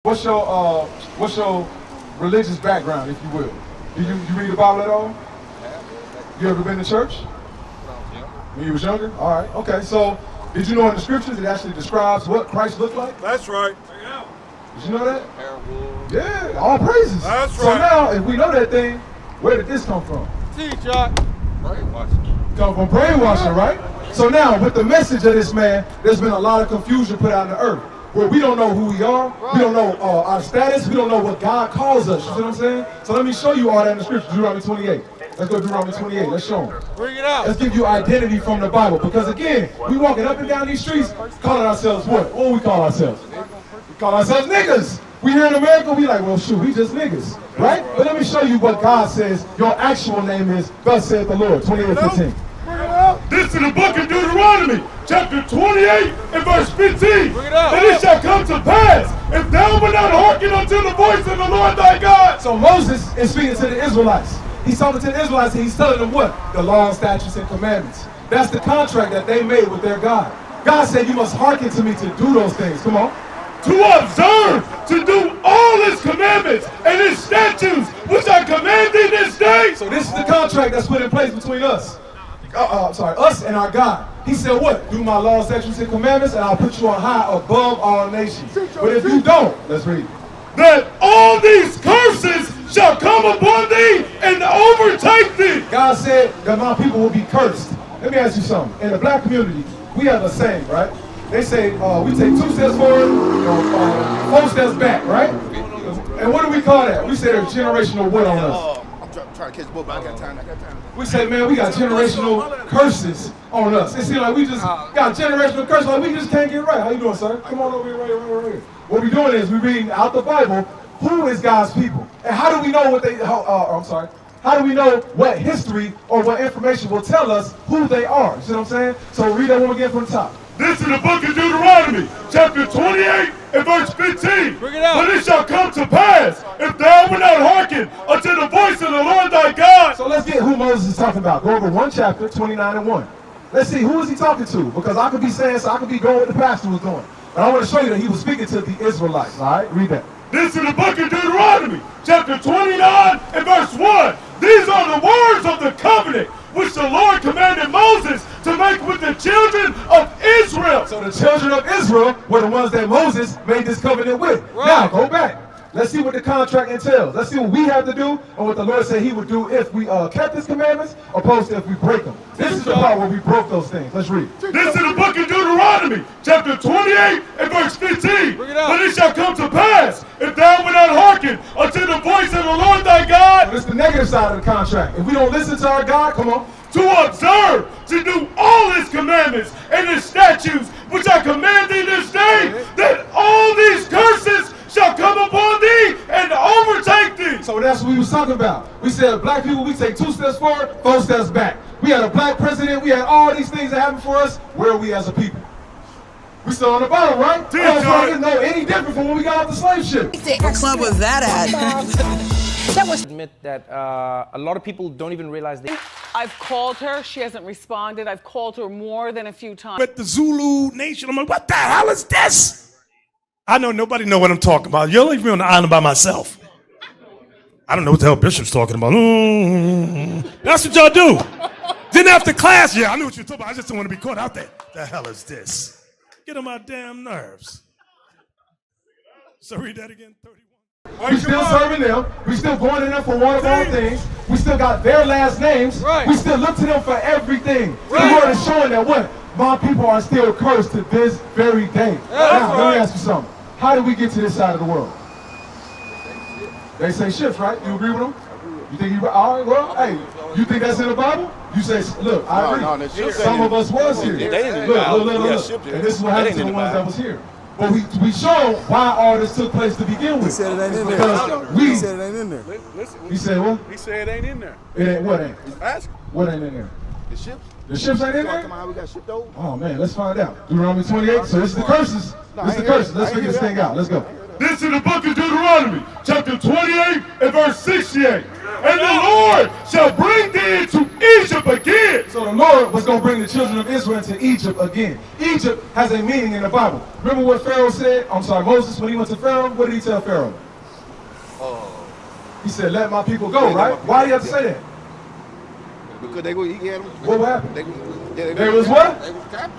What's your religious background, if you will? Do you read the Bible at all? You ever been to church? When you was younger? All right. Okay. So, did you know in the scriptures it actually describes what Christ looked like? That's right. Did you know that? Yeah. All praises. That's right. So now, if we know that thing, where did this come from? Teacher. Brainwashing. Come from brainwashing, right? So now, with the message of this man, there's been a lot of confusion put out in the earth, where we don't know who we are, we don't know our status, we don't know what God calls us. You see what I'm saying? So let me show you all that in the scripture, Deuteronomy 28. Let's go to Deuteronomy 28. Let's show them. Bring it out. Let's give you identity from the Bible. Because again, we walking up and down these streets, calling ourselves what? What do we call ourselves? We call ourselves niggas. We here in America, we like, well, shoot, we just niggas, right? But let me show you what God says your actual name is. Thus saith the Lord. 28:15. This is the book of Deuteronomy, chapter 28 and verse 15. And it shall come to pass, if thou wilt not hearken unto the voice of the Lord thy God. So Moses is speaking to the Israelites. He's talking to the Israelites and he's telling them what? The law, statutes, and commandments. That's the contract that they made with their God. God said you must hearken to me to do those things. Come on. To observe, to do all his commandments and his statutes, which I command thee this day. So this is the contract that's put in place between us. Us and our God. He said what? Do my laws, statutes, and commandments, and I'll put you on high above all nations. But if you don't, let's read it. That all these curses shall come upon thee and overtake thee. God said that my people will be cursed. Let me ask you something. In the black community, we have a saying, right? They say we take 2 steps forward, 4 steps back, right? And what do we call that? We say there's generational what on us? Trying to catch the boat, but I got time. We say, man, we got generational curses on us. It seems like we just got generational curses, like we just can't get right. How you doing, sir? Come on over here, right here. What we're doing is we're reading out the Bible, who is God's people? And how do we know what how do we know what history or what information will tell us who they are? You see what I'm saying? So read that one again from the top. This is the book of Deuteronomy, chapter 28 and verse 15. Bring it out. But it shall come to pass, if thou wilt not hearken unto the voice of the Lord thy God. So let's get who Moses is talking about. Go over one chapter, 29 and 1. Let's see, who is he talking to? Because I could be saying, so I could be going what the pastor was doing. But I want to show you that he was speaking to the Israelites, all right? Read that. This is the book of Deuteronomy, chapter 29 and verse 1. These are the words of the covenant which the Lord commanded Moses to make with the children of Israel. So the children of Israel were the ones that Moses made this covenant with. Right. Now, go back. Let's see what the contract entails. Let's see what we have to do and what the Lord said he would do if we kept his commandments, opposed to if we break them. This is the part where we broke those things. Let's read. This is the book of Deuteronomy, chapter 28 and verse 15. But it shall come to pass, if thou wilt not hearken unto the voice of the Lord thy God. So this is the negative side of the contract. If we don't listen to our God, come on. To observe, to do all his commandments and his statutes, which I command thee this day, that all these curses shall come upon thee and overtake thee. So that's what we was talking about. We said black people, we take 2 steps forward, 4 steps back. We had a black president, we had all these things that happened for us. Where are we as a people? We still on the bottom, right? I didn't know any different from when we got off the slave ship. What club was that at? Admit that a lot of people don't even realize they. I've called her. She hasn't responded. I've called her more than a few times. With the Zulu Nation, I'm like, what the hell is this? I know nobody know what I'm talking about. You'll leave me on the island by myself. I don't know what the hell Bishop's talking about. That's what y'all do. Then after class, yeah, I knew what you were talking about. I just don't want to be caught out there. The hell is this? Get on my damn nerves. So read that again, 31. We still serving them. We still going in there for one of our things. We still got their last names. Right. We still look to them for everything. Right. The Lord is showing that what? My people are still cursed to this very day. Now, let me ask you something. How did we get to this side of the world? They say ships, right? You agree with them? You think all right, well, hey, you think that's in the Bible? You say, look, I agree. Some of us was here. Look. And this is what happened to the ones that was here. But we show why all this took place to begin with. He said it ain't in there. He said it ain't in there. He said what? He said it ain't in there. It ain't what ain't? Ask. What ain't in there? The ships. The ships ain't in there? Talking about how we got shipped over. Oh man, let's find out. Deuteronomy 28. So this is the curses. This is the curses. Let's figure this thing out. Let's go. This is the book of Deuteronomy, chapter 28 and verse 68. And the Lord shall bring thee into Egypt again. So the Lord was going to bring the children of Israel into Egypt again. Egypt has a meaning in the Bible. Remember what Pharaoh said? Moses, when he went to Pharaoh, what did he tell Pharaoh? He said, let my people go, right? Why do you have to say that? Because they go, he had them. What happened? They was what?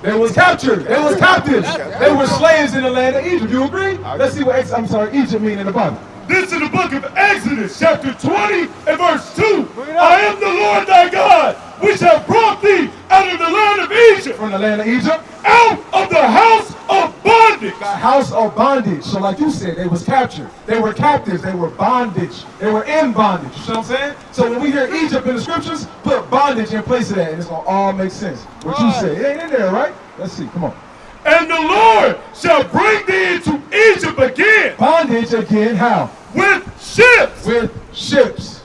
They was captured. They was captured. They was captives. They were slaves in the land of Egypt. You agree? Let's see what Egypt mean in the Bible. This is the book of Exodus, chapter 20 and verse 2. I am the Lord thy God, which have brought thee out of the land of Egypt. From the land of Egypt? Out of the house of bondage. The house of bondage. So like you said, they was captured. They were captives. They were bondage. They were in bondage. You see what I'm saying? So when we hear Egypt in the scriptures, put bondage in place of that, and it's going to all make sense. What you say. It ain't in there, right? Let's see. Come on. And the Lord shall bring thee into Egypt again. Bondage again, how? With ships. With ships.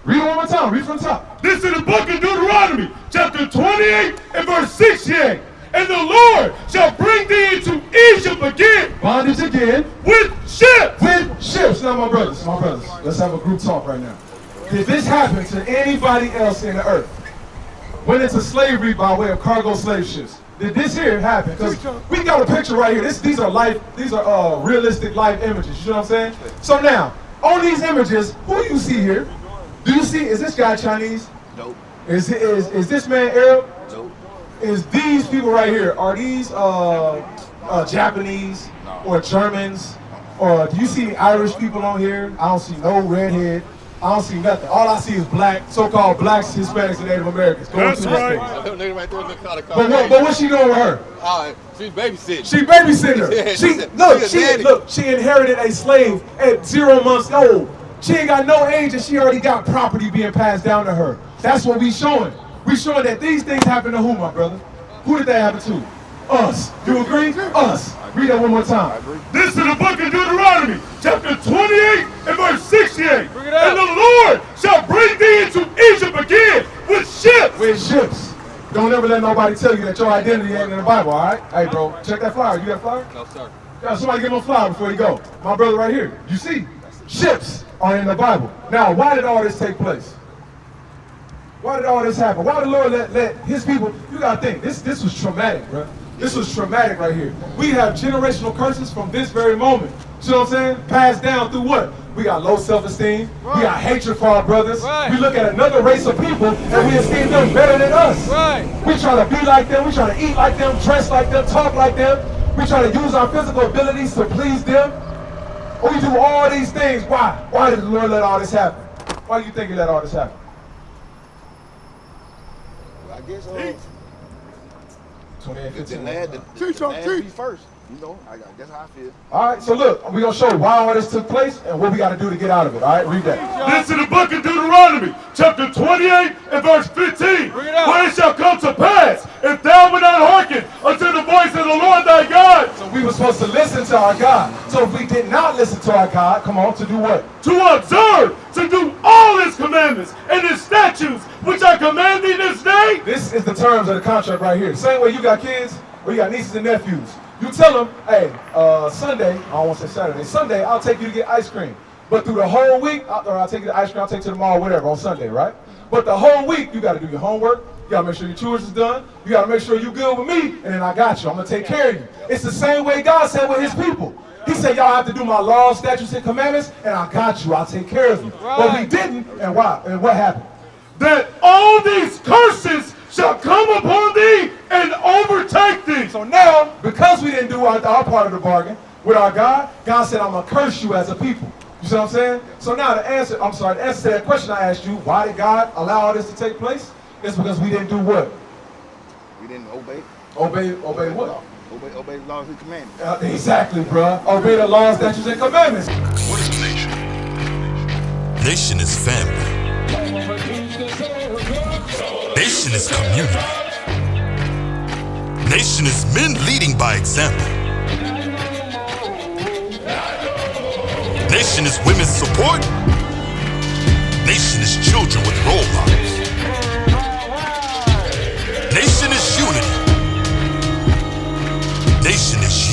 Read it one more time. Read from the top. This is the book of Deuteronomy, chapter 28 and verse 68. And the Lord shall bring thee into Egypt again. Bondage again. With ships. With ships. Now, my brothers, let's have a group talk right now. Did this happen to anybody else in the earth? Went into slavery by way of cargo slave ships. Did this here happen? Because we got a picture right here. These are realistic life images. You know what I'm saying? So now, on these images, who do you see here? Do you see, is this guy Chinese? Nope. Is this man Arab? Nope. Is these people right here, are these Japanese or Germans? Or do you see any Irish people on here? I don't see no redhead. I don't see nothing. All I see is black, so-called blacks, Hispanics, and Native Americans. That's right. But what's she doing with her? She's babysitting. She babysitting her. Yeah, she inherited a slave at 0 months old. She ain't got no age and she already got property being passed down to her. That's what we showing. We showing that these things happen to who, my brother? Who did that happen to? Us. You agree? Us. Read that one more time. This is the book of Deuteronomy, chapter 28 and verse 68. And the Lord shall bring thee into Egypt again with ships. With ships. Don't ever let nobody tell you that your identity ain't in the Bible, all right? Hey, bro, check that flyer. You got a flyer? No, sir. Yeah, somebody give him a flyer before you go. My brother right here. You see, ships are in the Bible. Now, why did all this take place? Why did all this happen? Why did the Lord let his people, you gotta think, this was traumatic, bro. This was traumatic right here. We have generational curses from this very moment. You know what I'm saying? Passed down through what? We got low self-esteem. Right. We got hatred for our brothers. Right. We look at another race of people and we esteem them better than us. Right. We try to be like them. We try to eat like them, dress like them, talk like them. We try to use our physical abilities to please them. We do all these things. Why? Why did the Lord let all this happen? Why do you think he let all this happen? I guess 2015. The be first. You know, that's how I feel. All right, so look, we're going to show you why all this took place and what we got to do to get out of it. All right, read that. This is the book of Deuteronomy, chapter 28 and verse 15. Where it shall come to pass, if thou wilt not hearken unto the voice of the Lord thy God. So we were supposed to listen to our God. So if we did not listen to our God, come on, to do what? To observe, to do all his commandments and his statutes, which I command thee this day. This is the terms of the contract right here. Same way you got kids or you got nieces and nephews. You tell them, hey, Sunday, I don't want to say Saturday, Sunday, I'll take you to get ice cream. But through the whole week, I'll take you to ice cream, I'll take you to the mall, whatever, on Sunday, right? But the whole week, you got to do your homework, you got to make sure your chores is done, you got to make sure you're good with me, and then I got you. I'm going to take care of you. It's the same way God said with his people. He said, y'all have to do my laws, statutes, and commandments, and I got you. I'll take care of you. Right. But we didn't, and why? And what happened? That all these curses shall come upon thee and overtake thee. So now, because we didn't do our part of the bargain with our God, God said, I'm going to curse you as a people. You see what I'm saying? So now the answer to that question I asked you, why did God allow all this to take place? It's because we didn't do what? We didn't obey. Obey what? Obey the laws and commandments. Exactly, bruh. Obey the laws, statutes, and commandments. What is a nation? Nation is family. Nation is community. Nation is men leading by example. Nation is women's support. Nation is children with role models. Nation is unity. Nation is